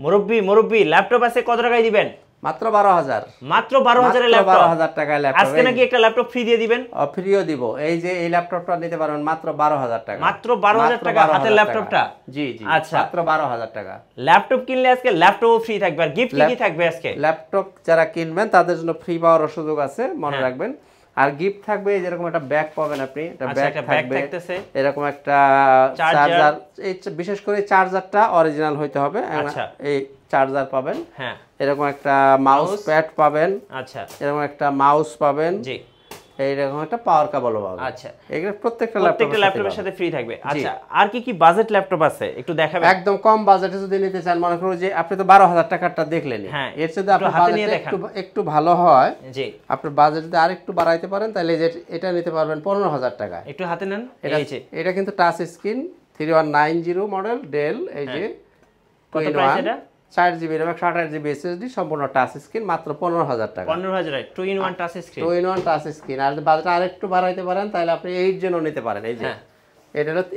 মুরব্বি মুরব্বি ল্যাপটপ আছে কত টাকায় দিবেন? মাত্র 12,000। মাত্র 12,000 এর ল্যাপটপ। 12,000 টাকায় ল্যাপটপ। আজকে নাকি একটা ল্যাপটপ ফ্রি দিয়ে দিবেন? ফ্রিও দিব। এই যে এই ল্যাপটপটা নিতে পারবেন মাত্র 12,000 টাকা। মাত্র 12,000 টাকা হাতের ল্যাপটপটা? জি জি, আচ্ছা, মাত্র 12,000 টাকা। ল্যাপটপ কিনলে আজকে ল্যাপটপও ফ্রি থাকবে। আর গিফট কি থাকবে আজকে? ল্যাপটপ যারা কিনবেন তাদের জন্য ফ্রি পাওয়ার সুযোগ আছে, মনে রাখবেন। আর গিফট থাকবে যেরকম একটা ব্যাগ পাবেন আপনি, একটা ব্যাগ থাকবে, এরকম একটা চার্জার, এই বিশেষ করে চার্জারটা অরিজিনাল হইতে হবে, এই চার্জার পাবেন। হ্যাঁ, এরকম একটা মাউস প্যাড পাবেন। আচ্ছা, এরকম একটা মাউস পাবেন। জি, এইরকম একটা পাওয়ার কেবলও পাবেন। আচ্ছা, এগুলো প্রত্যেকটা ল্যাপটপের সাথে ফ্রি থাকবে। আচ্ছা, আর কি কি বাজেট ল্যাপটপ আছে একটু দেখাবেন? একদম কম বাজেটে যদি নিতে চান, মনে করুন যে আপনি তো 12,000 টাকারটা দেখলেন, হ্যাঁ, এর যদি আপনার বাজেট একটু ভালো হয়, জি, আপনার বাজেট যদি আরেকটু বাড়াইতে পারেন, তাহলে যে এটা নিতে পারবেন 15,000 টাকা। একটু হাতে নেন। এটা কিন্তু টাচ স্ক্রিন 3190 মডেল ডেল, এই যে কত প্রাইস এটা? 4GB RAM 128GB SSD, সম্পূর্ণ টাচ স্ক্রিন, মাত্র 15,000 টাকা। 15,000 2-in-1 touch screen. 2-in-1 touch screen. আর বাজেট আরেকটু বাড়াইতে পারেন, তাহলে আপনি 8 জেনও নিতে পারেন। এই যে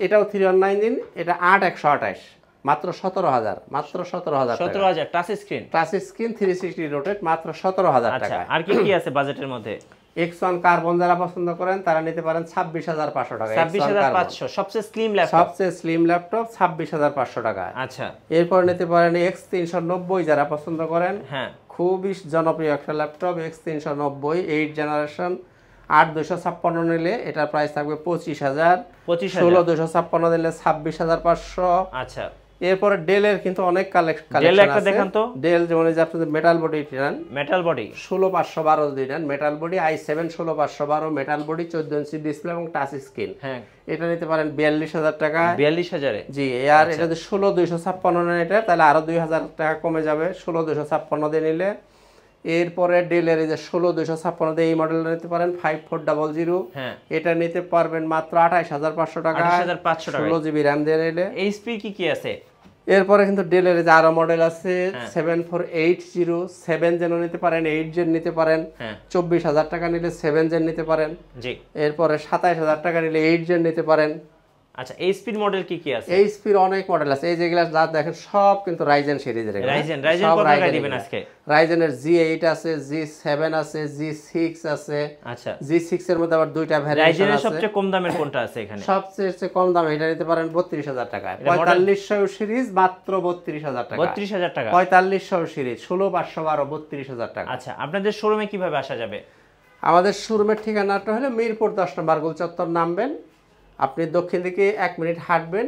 এটাও 3190, এটা 8128, মাত্র 17,000, মাত্র 17,000 টাকা। 17,000 touch screen. Touch screen 360 rotate, মাত্র 17,000 টাকা। আচ্ছা, আর কি কি আছে বাজেটের মধ্যে? X1 কার্বন যারা পছন্দ করেন তারা নিতে পারেন 26,500 টাকা। 26,500 সবচেয়ে স্লিম ল্যাপটপ। সবচেয়ে স্লিম ল্যাপটপ 26,500 টাকা। আচ্ছা, এরপর নিতে পারেন X390 যারা পছন্দ করেন, হ্যাঁ, খুবই জনপ্রিয় একটা ল্যাপটপ X390 8 জেনারেশন। 8256 নিলে এটার প্রাইস থাকবে 25,000। 16256 নিলে 26,500। আচ্ছা, এরপরে ডেলের কিন্তু অনেক কালেকশন আছে। দেখান তো ডেল, যেমন এই যে আপনি মেটাল বডি নেন, মেটাল বডি 16512 যদি নেন, metal body i7 16512, metal body 14 inch display এবং টাচ স্ক্রিন, হ্যাঁ, এটা নিতে পারেন 42,000 টাকা। 42,000 এ? জি। আর এটা যদি 16256 নেন এটা, তাহলে আরো 2,000 টাকা কমে যাবে 16256 দিয়ে নিলে। এরপরে ডেলের এই যে 16256 দিয়ে এই মডেলটা নিতে পারেন 5400, হ্যাঁ, এটা নিতে পারবেন মাত্র 28,500 টাকা। 28,500 টাকা 16GB RAM দিয়ে নিলে। এইচপি কি আছে? এরপরে কিন্তু ডেলের যে আরো মডেল আছে 7480, 7 জেনও নিতে পারেন, 8 জেন নিতে পারেন। 24,000 টাকা নিলে 7 জেন নিতে পারেন। জি। এরপরে 27,000 টাকা নিলে 8 জেন নিতে পারেন। আচ্ছা, এইচপির মডেল কি আছে? এইচপির অনেক মডেল আছে, এই যেগুলা যা দেখেন সব কিন্তু রাইজেন সিরিজের। রাইজেন কত টাকা দিবেন আজকে? রাইজেনের G8 আছে, G7 আছে, G6 আছে। আচ্ছা, G6 এর মধ্যে আবার দুইটা ভ্যারিয়েশন আছে। রাইজেনের সবচেয়ে কম দামের কোনটা আছে এখানে? সবচেয়ে কম দামে এটা নিতে পারেন 32,000 টাকা। 4500 সিরিজ মাত্র 32,000 টাকা। 32,000 টাকা। 4500 সিরিজ 16512 32,000 টাকা। আচ্ছা, আপনাদের শোরুমে কিভাবে আসা যাবে? আমাদের শোরুমের ঠিকানাটা হলো মিরপুর 10 নম্বর গোল চত্বর, নামবেন, আপনি দক্ষিণ দিকে 1 মিনিট হাঁটবেন,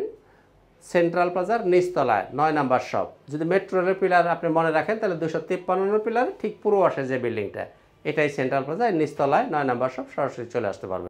সেন্ট্রাল প্লাজার নিচতলায় 9 নাম্বার শপ। যদি মেট্রো রেলের পিলার আপনি মনে রাখেন, তাহলে 253 পিলার ঠিক পূর্ব পাশে যে বিল্ডিংটা, এটাই সেন্ট্রাল প্লাজা, নিচতলায় 9 নাম্বার শপ, সরাসরি চলে আসতে পারবেন।